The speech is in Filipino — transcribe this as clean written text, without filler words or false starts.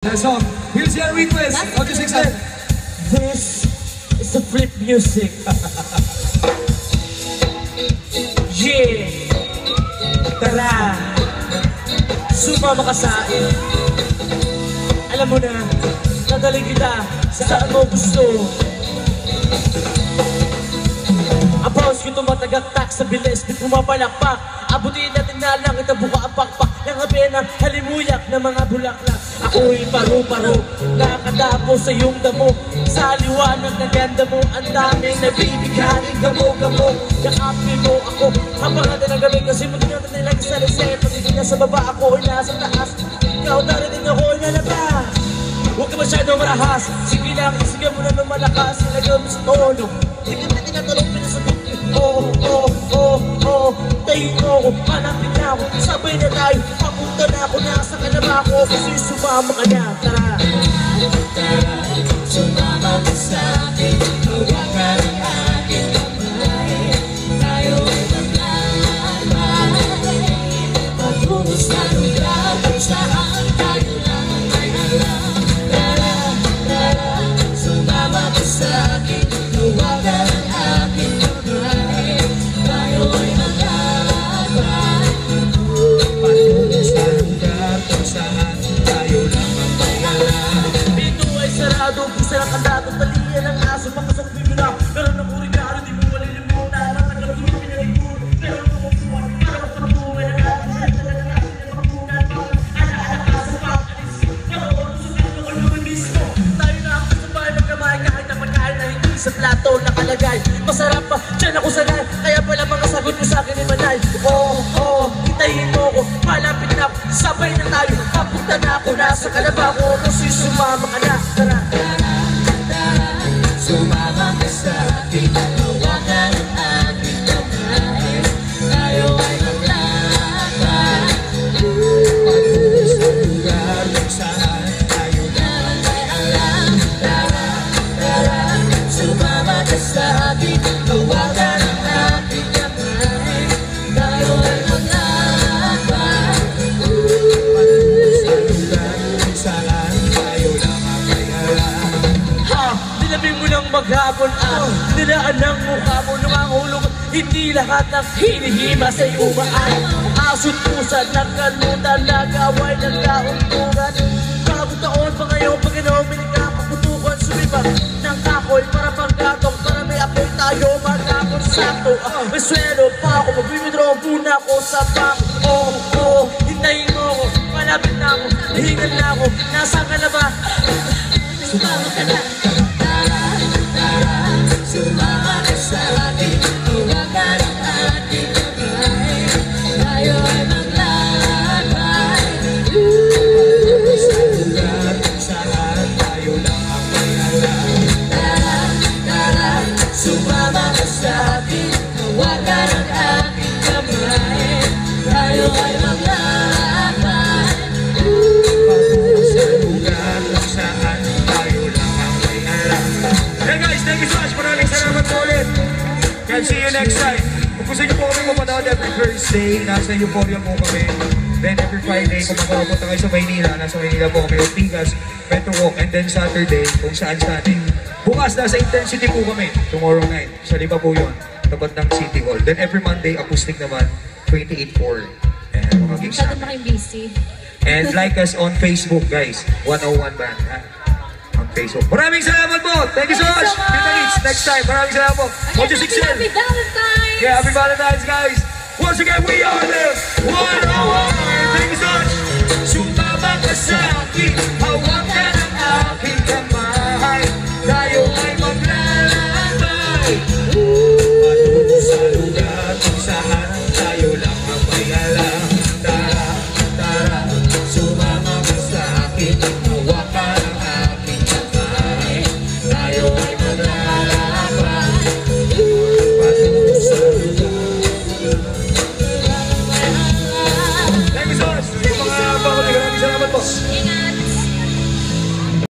That song. Here's your request. Audio 6. This is the flip music. Yeah. Tara. Sumama ka sa akin. Alam mo na, nadali kita saan mo gusto. Ang pause ko tumatagaktak sa bilis, di pumapalakpak. Abutin natin na lang ito buka ang pakpak ng abenang halimuyak ng mga bulaklak. Ako'y paru-paro, nakadapo sa iyong damo. Sa liwanag ng ganda mo, ang daming nabibighaning gamo-gamo. Yakapin mo ako, habang natin ang gabi kasi mo din natin nilagay sa reset. Pagiging nasa baba, ako ay nasa taas. Ikaw narinig ako ay nalabas. Huwag ka masyadong marahas, sige lang, sige mo na ng malakas. Ilagay mo sa tono, hindi ka tinatanong pinasagot. Tayo mo ako, malapit na ako. Sabay na tayo, papunta na ako. Nasa ka na ba ako? Kasi sumama ka na, tara. Tara, sumama ka sa akin. Hawakan ang aking kamay. Tayo ay maglalakbay patungo sa lugar kung saan tayo lang ay alam. Tara, tara, sumama ka sa akin. Hawakan ang aking kamay. Tayo ay maglalakbay patungo sa lugar kung saan tayo lang ay alam. Dito ay sarado, pusa ng kandato. Talian ng aso, makasok mo na. Pero nakurin ka, di mo wala yung muna. Nakakalagot mo pinaligod. Pero nakukuha, para makabuhay na natin. Talaga natin yung makabunan mo. Ala-ala ka sa pakalis. Pero susunod ko naman mismo. Tayo na ako sa bahay magkamay. Kahit ang pagkain na hindi sa plato nakalagay. Masarap pa, dyan ako sanay. Kaya pala mga sagot mo sa akin ay manay. Oo, hintayin mo ko. Malapit na ako, sabay na tayo. Papunta na ako, nasa ka na ba ako? Kasi sumama ka na, tara. Sumama ka sa akin, hawakan ang aking kamay. Tayo ay maglalakbay patungo sa lugar kung saan tayo lang ay alam. Tara, tara, sumama ka sa akin, hawakan ang aking kamay. Tayo ay maglalakbay patungo sa lugar kung saan tayo lang ay alam. Ha! Nilabing mo ng maghapon at nilaan ng mukha mo lumangulog. Hindi lahat ng hinihima sa'y umaan. Aso't pusa, nagkalutan, nagaway, nagkauntungan. Bagong taon pa ngayon, pag inominig ka, paputukan, sumibat ng kakoy para panggatong, para may apoy tayo, magkakon sakto. May swelo pa ako, mag-withdraw muna ako sa bank. Hintayin mo ako, malapit na ako, nahingal na ako, nasa ka na ba? Sumama ka na, tara, tara, sumama ka sa akin, hawakan ang aking kamay. Tayo ay maglalakbay patungo sa lugar kung saan tayo lang ang may alam. Tara, tara, sumama ka sa akin, hawakan ang aking kamay. Tayo ay maglalakbay patungo sa lugar kung saan tayo lang ang may alam. Hey guys, thank you so much. Maraming salamat po ulit. Can see you next time. Kung gusto niyo po kami mapanood every Thursday, nasa Euphoria po kami. Then every Friday, kung makapunta kayo sa Maynila, nasa Maynila po kami, Ortigas, Metro Walk, and then Saturday, kung saan-saan. Bukas, nasa Intensity po kami, tomorrow night. Sa Lipa po yun, tapat ng City Hall. Then every Monday, acoustic naman, 28-4. And mga gigs Masyado namin. na kayong busy. And like us on Facebook, guys. 101 Band, ha? On Facebook. Maraming salamat po! Thank you so much! Kita kits next time. Maraming salamat po. Audio 6. Happy Valentine's! Yeah, happy Valentine's, guys! Once again, we are the 101